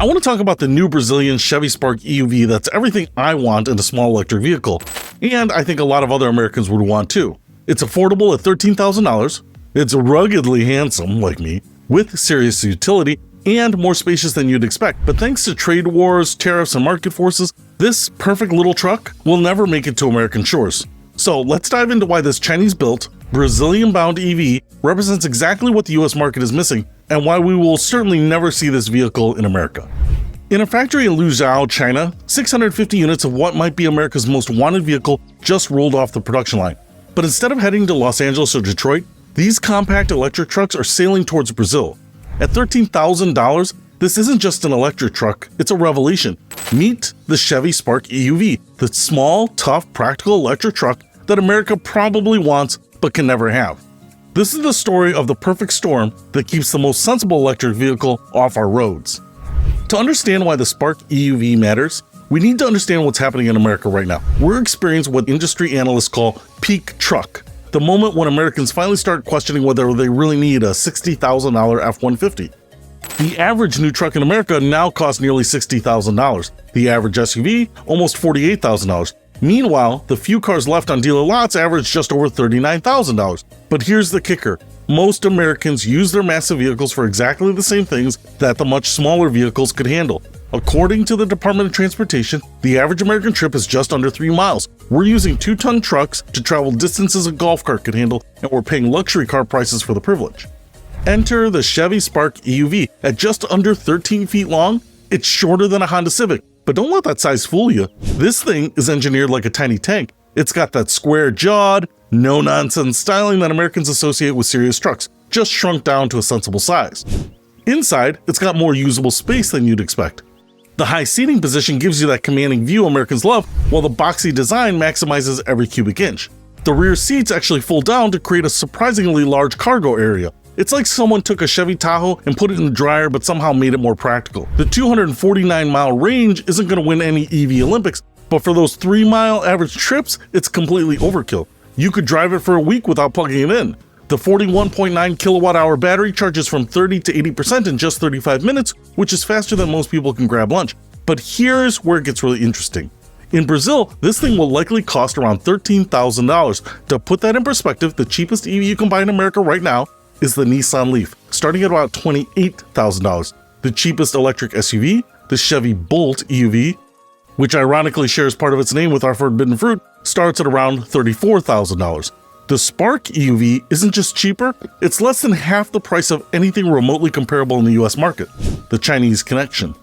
I want to talk about the new Brazilian Chevy Spark EUV that's everything I want in a small electric vehicle, and I think a lot of other Americans would want too. It's affordable at $13,000, it's ruggedly handsome, like me, with serious utility, and more spacious than you'd expect. But thanks to trade wars, tariffs, and market forces, this perfect little truck will never make it to American shores. So let's dive into why this Chinese-built, Brazilian-bound EV represents exactly what the US market is missing, and why we will certainly never see this vehicle in America. In a factory in Luzhou, China, 650 units of what might be America's most wanted vehicle just rolled off the production line. But instead of heading to Los Angeles or Detroit, these compact electric trucks are sailing towards Brazil. At $13,000, this isn't just an electric truck, it's a revelation. Meet the Chevy Spark EUV, the small, tough, practical electric truck that America probably wants but can never have. This is the story of the perfect storm that keeps the most sensible electric vehicle off our roads. To understand why the Spark EUV matters, we need to understand what's happening in America right now. We're experiencing what industry analysts call peak truck, the moment when Americans finally start questioning whether they really need a $60,000 F-150. The average new truck in America now costs nearly $60,000. The average SUV, almost $48,000. Meanwhile, the few cars left on dealer lots average just over $39,000. But here's the kicker. Most Americans use their massive vehicles for exactly the same things that the much smaller vehicles could handle. According to the Department of Transportation, the average American trip is just under 3 miles. We're using 2-ton trucks to travel distances a golf cart could handle, and we're paying luxury car prices for the privilege. Enter the Chevy Spark EUV. At just under 13 feet long, it's shorter than a Honda Civic. But don't let that size fool you. This thing is engineered like a tiny tank. It's got that square-jawed, no-nonsense styling that Americans associate with serious trucks, just shrunk down to a sensible size. Inside, it's got more usable space than you'd expect. The high seating position gives you that commanding view Americans love, while the boxy design maximizes every cubic inch. The rear seats actually fold down to create a surprisingly large cargo area. It's like someone took a Chevy Tahoe and put it in the dryer but somehow made it more practical. The 249-mile range isn't going to win any EV Olympics, but for those 3-mile average trips, it's completely overkill. You could drive it for a week without plugging it in. The 41.9 kilowatt-hour battery charges from 30 to 80% in just 35 minutes, which is faster than most people can grab lunch. But here's where it gets really interesting. In Brazil, this thing will likely cost around $13,000. To put that in perspective, the cheapest EV you can buy in America right now is the Nissan Leaf, starting at about $28,000. The cheapest electric SUV, the Chevy Bolt EUV, which ironically shares part of its name with our forbidden fruit, starts at around $34,000. The Spark EUV isn't just cheaper, it's less than half the price of anything remotely comparable in the US market, the Chinese connection.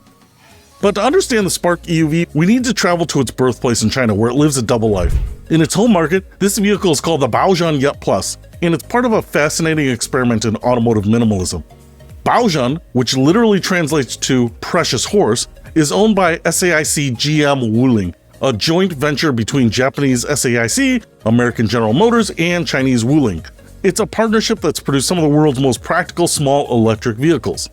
But to understand the Spark EUV, we need to travel to its birthplace in China, where it lives a double life. In its home market, this vehicle is called the Baojun Yep Plus, and it's part of a fascinating experiment in automotive minimalism. Baojun, which literally translates to precious horse, is owned by SAIC GM Wuling, a joint venture between Japanese SAIC, American General Motors, and Chinese Wuling. It's a partnership that's produced some of the world's most practical small electric vehicles.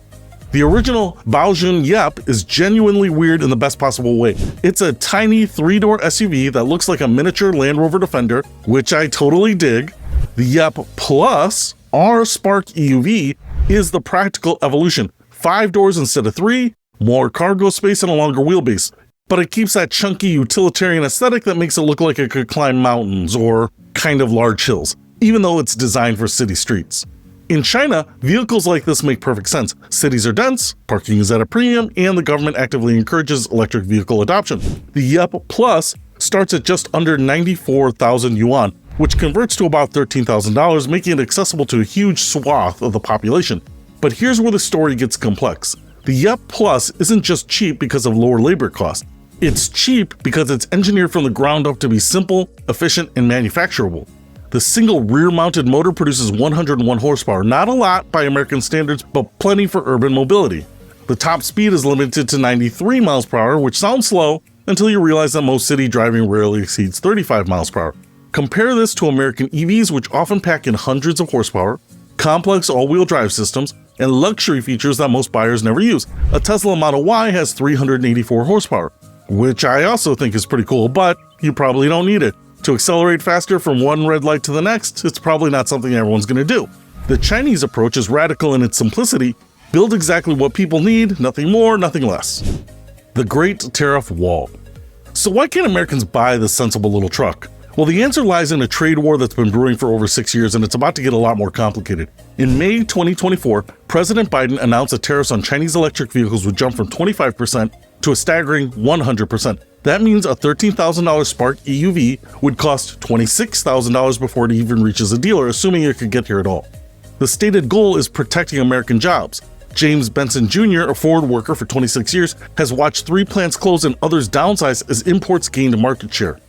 The original Baojun Yep is genuinely weird in the best possible way. It's a tiny 3-door SUV that looks like a miniature Land Rover Defender, which I totally dig. The Yep Plus, our Spark EUV, is the practical evolution. 5 doors instead of 3, more cargo space and a longer wheelbase. But it keeps that chunky utilitarian aesthetic that makes it look like it could climb mountains or kind of large hills, even though it's designed for city streets. In China, vehicles like this make perfect sense. Cities are dense, parking is at a premium, and the government actively encourages electric vehicle adoption. The Yep Plus starts at just under 94,000 yuan, which converts to about $13,000, making it accessible to a huge swath of the population. But here's where the story gets complex. The Yep Plus isn't just cheap because of lower labor costs. It's cheap because it's engineered from the ground up to be simple, efficient, and manufacturable. The single rear-mounted motor produces 101 horsepower, not a lot by American standards, but plenty for urban mobility. The top speed is limited to 93 miles per hour, which sounds slow until you realize that most city driving rarely exceeds 35 miles per hour. Compare this to American EVs, which often pack in hundreds of horsepower, complex all-wheel drive systems, and luxury features that most buyers never use. A Tesla Model Y has 384 horsepower, which I also think is pretty cool, but you probably don't need it. To accelerate faster from one red light to the next, it's probably not something everyone's going to do. The Chinese approach is radical in its simplicity, Build exactly what people need, nothing more, nothing less. The Great Tariff Wall. So why can't Americans buy this sensible little truck? Well, the answer lies in a trade war that's been brewing for over 6 years, and it's about to get a lot more complicated. In May 2024, President Biden announced that tariffs on Chinese electric vehicles would jump from 25% to a staggering 100%. That means a $13,000 Spark EUV would cost $26,000 before it even reaches a dealer, assuming it could get here at all. The stated goal is protecting American jobs. James Benson Jr., a Ford worker for 26 years, has watched 3 plants close and others downsize as imports gained market share.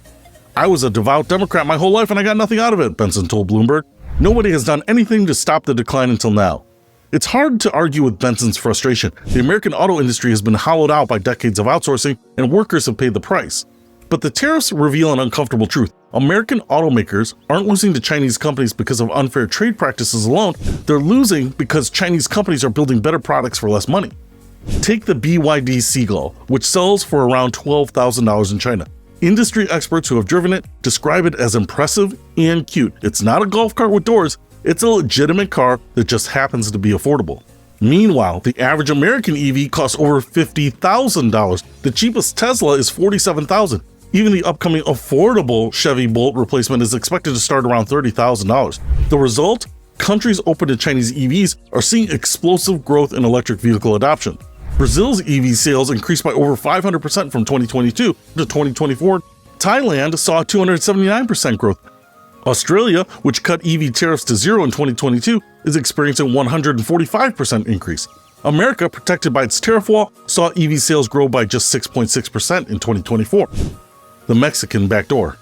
"I was a devout Democrat my whole life and I got nothing out of it," Benson told Bloomberg. "Nobody has done anything to stop the decline until now." It's hard to argue with Benson's frustration. The American auto industry has been hollowed out by decades of outsourcing, and workers have paid the price. But the tariffs reveal an uncomfortable truth. American automakers aren't losing to Chinese companies because of unfair trade practices alone. They're losing because Chinese companies are building better products for less money. Take the BYD Seagull, which sells for around $12,000 in China. Industry experts who have driven it describe it as impressive and cute. It's not a golf cart with doors, it's a legitimate car that just happens to be affordable. Meanwhile, the average American EV costs over $50,000. The cheapest Tesla is $47,000. Even the upcoming affordable Chevy Bolt replacement is expected to start around $30,000. The result? Countries open to Chinese EVs are seeing explosive growth in electric vehicle adoption. Brazil's EV sales increased by over 500% from 2022 to 2024. Thailand saw 279% growth. Australia, which cut EV tariffs to zero in 2022, is experiencing a 145% increase. America, protected by its tariff wall, saw EV sales grow by just 6.6% in 2024. The Mexican backdoor.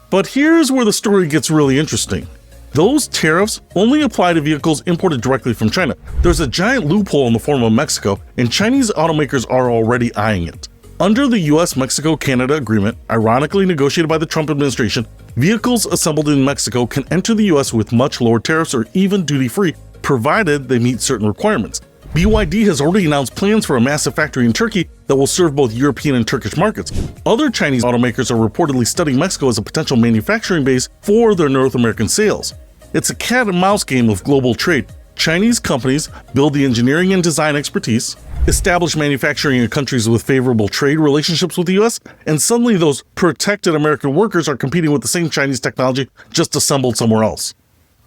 But here's where the story gets really interesting. Those tariffs only apply to vehicles imported directly from China. There's a giant loophole in the form of Mexico, and Chinese automakers are already eyeing it. Under the US-Mexico-Canada agreement, ironically negotiated by the Trump administration, vehicles assembled in Mexico can enter the US with much lower tariffs or even duty-free, provided they meet certain requirements. BYD has already announced plans for a massive factory in Turkey that will serve both European and Turkish markets. Other Chinese automakers are reportedly studying Mexico as a potential manufacturing base for their North American sales. It's a cat and mouse game of global trade. Chinese companies build the engineering and design expertise, establish manufacturing in countries with favorable trade relationships with the US, and suddenly those protected American workers are competing with the same Chinese technology just assembled somewhere else.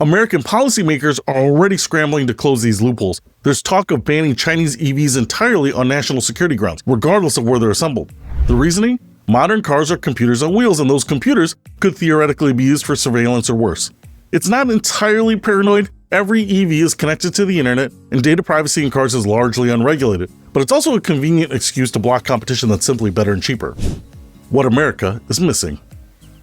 American policymakers are already scrambling to close these loopholes. There's talk of banning Chinese EVs entirely on national security grounds, regardless of where they're assembled. The reasoning? Modern cars are computers on wheels, and those computers could theoretically be used for surveillance or worse. It's not entirely paranoid. Every EV is connected to the internet, and data privacy in cars is largely unregulated. But it's also a convenient excuse to block competition that's simply better and cheaper. What America is missing.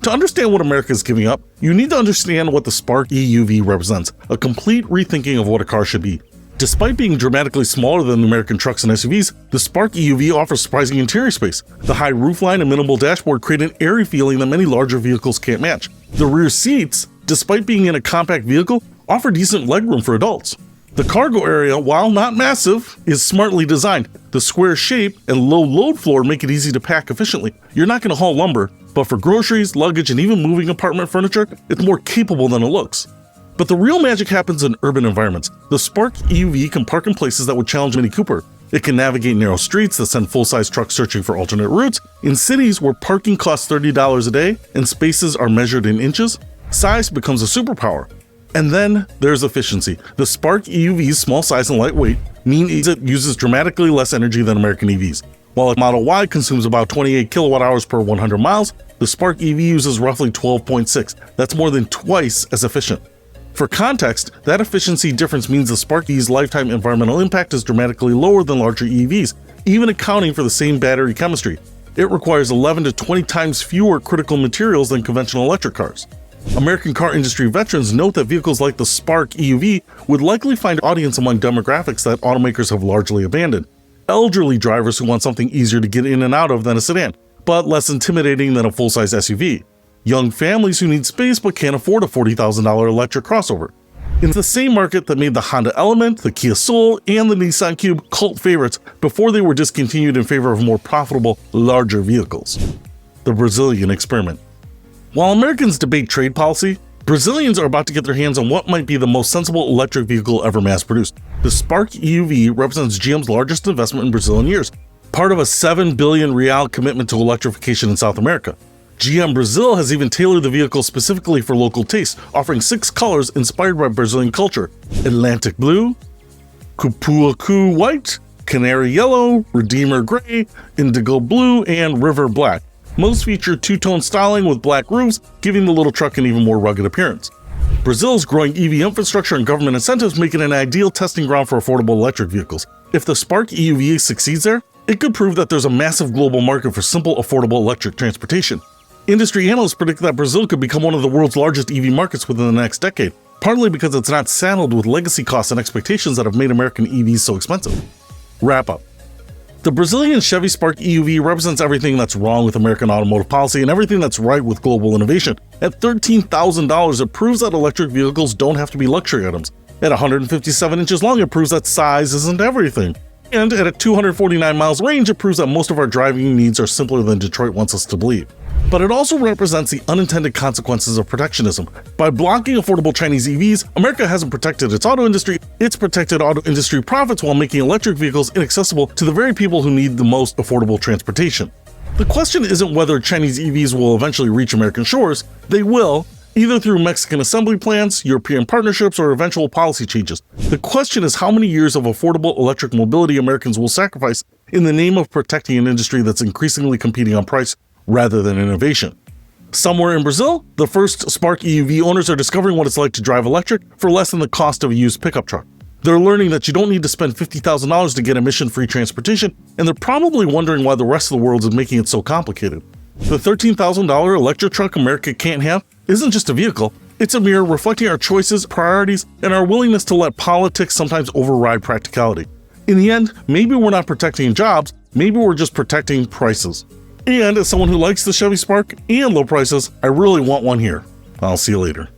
To understand what America is giving up, you need to understand what the Spark EUV represents, a complete rethinking of what a car should be. Despite being dramatically smaller than American trucks and SUVs, the Spark EUV offers surprising interior space. The high roofline and minimal dashboard create an airy feeling that many larger vehicles can't match. The rear seats, despite being in a compact vehicle, offer decent legroom for adults. The cargo area, while not massive, is smartly designed. The square shape and low load floor make it easy to pack efficiently. You're not going to haul lumber, but for groceries, luggage, and even moving apartment furniture, it's more capable than it looks. But the real magic happens in urban environments. The Spark EUV can park in places that would challenge Mini Cooper. It can navigate narrow streets that send full-size trucks searching for alternate routes. In cities where parking costs $30 a day and spaces are measured in inches, size becomes a superpower. And then there's efficiency. The Spark EUV's small size and lightweight means it uses dramatically less energy than American EVs. While a Model Y consumes about 28 kilowatt hours per 100 miles, the Spark EV uses roughly 12.6. That's more than twice as efficient. For context, that efficiency difference means the Spark EV's lifetime environmental impact is dramatically lower than larger EVs, even accounting for the same battery chemistry. It requires 11 to 20 times fewer critical materials than conventional electric cars. American car industry veterans note that vehicles like the Spark EUV would likely find audience among demographics that automakers have largely abandoned. Elderly drivers who want something easier to get in and out of than a sedan, but less intimidating than a full-size SUV. Young families who need space but can't afford a $40,000 electric crossover. In the same market that made the Honda Element, the Kia Soul, and the Nissan Cube cult favorites before they were discontinued in favor of more profitable, larger vehicles. The Brazilian experiment. While Americans debate trade policy, Brazilians are about to get their hands on what might be the most sensible electric vehicle ever mass-produced. The Spark EUV represents GM's largest investment in Brazil in years, part of a 7 billion real commitment to electrification in South America. GM Brazil has even tailored the vehicle specifically for local tastes, offering 6 colors inspired by Brazilian culture: Atlantic Blue, Cupuaçu White, Canary Yellow, Redeemer Gray, Indigo Blue, and River Black. Most feature two-tone styling with black roofs, giving the little truck an even more rugged appearance. Brazil's growing EV infrastructure and government incentives make it an ideal testing ground for affordable electric vehicles. If the Spark EUV succeeds there, it could prove that there's a massive global market for simple, affordable electric transportation. Industry analysts predict that Brazil could become one of the world's largest EV markets within the next decade, partly because it's not saddled with legacy costs and expectations that have made American EVs so expensive. Wrap up. The Brazilian Chevy Spark EUV represents everything that's wrong with American automotive policy and everything that's right with global innovation. At $13,000, it proves that electric vehicles don't have to be luxury items. At 157 inches long, it proves that size isn't everything. And at a 249 miles range, it proves that most of our driving needs are simpler than Detroit wants us to believe. But it also represents the unintended consequences of protectionism. By blocking affordable Chinese EVs, America hasn't protected its auto industry, it's protected auto industry profits while making electric vehicles inaccessible to the very people who need the most affordable transportation. The question isn't whether Chinese EVs will eventually reach American shores. They will, either through Mexican assembly plants, European partnerships, or eventual policy changes. The question is how many years of affordable electric mobility Americans will sacrifice in the name of protecting an industry that's increasingly competing on price rather than innovation. Somewhere in Brazil, the first Spark EUV owners are discovering what it's like to drive electric for less than the cost of a used pickup truck. They're learning that you don't need to spend $50,000 to get emission-free transportation, and they're probably wondering why the rest of the world is making it so complicated. The $13,000 electric truck America can't have isn't just a vehicle, it's a mirror reflecting our choices, priorities, and our willingness to let politics sometimes override practicality. In the end, maybe we're not protecting jobs, maybe we're just protecting prices. And as someone who likes the Chevy Spark and low prices, I really want one here. I'll see you later.